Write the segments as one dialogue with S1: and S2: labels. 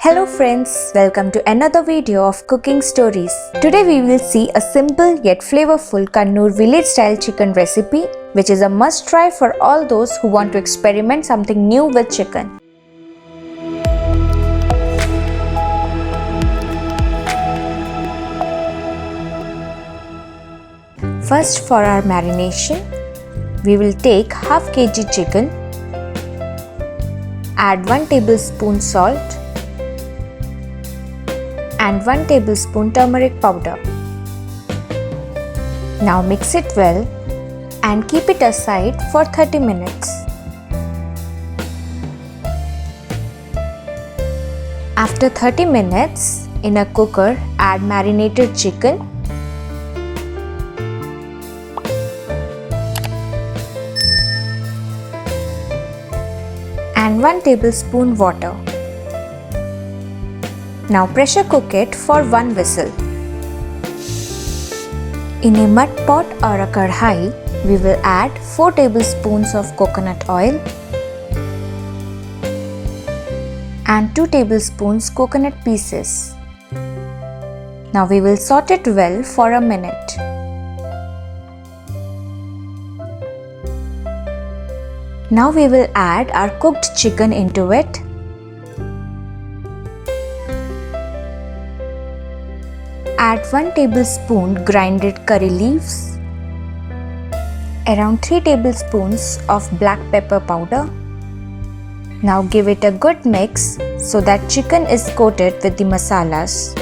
S1: Hello friends, welcome to another video of cooking stories. Today we will see a simple yet flavorful Kannur village style chicken recipe which is a must try for all those who want to experiment something new with chicken. First, for our marination, we will take half kg chicken, add 1 tablespoon salt and 1 tablespoon turmeric powder. Now mix it well and keep it aside for 30 minutes. After 30 minutes, in a cooker, add marinated chicken, and 1 tablespoon water. Now pressure cook it for 1 whistle. In a mud pot or a kadhai, we will add 4 tablespoons of coconut oil and 2 tablespoons coconut pieces. Now we will saute it well for a minute. Now we will add our cooked chicken into it. Add 1 tablespoon grinded curry leaves, around 3 tablespoons of black pepper powder. Now give it a good mix so that chicken is coated with the masalas.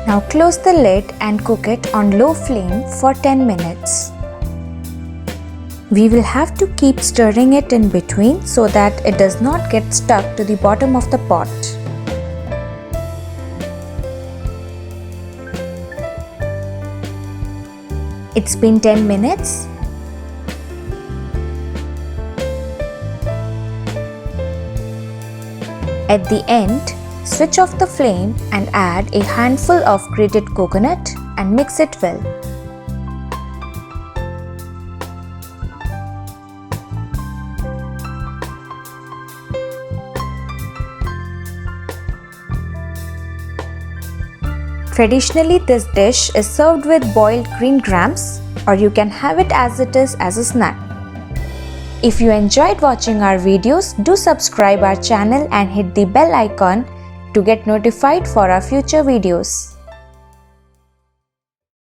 S1: Now close the lid and cook it on low flame for 10 minutes. We will have to keep stirring it in between so that it does not get stuck to the bottom of the pot. It's been 10 minutes. At the end, switch off the flame and add a handful of grated coconut and mix it well. Traditionally, this dish is served with boiled green grams, or you can have it as it is as a snack. If you enjoyed watching our videos, do subscribe our channel and hit the bell icon to get notified for our future videos.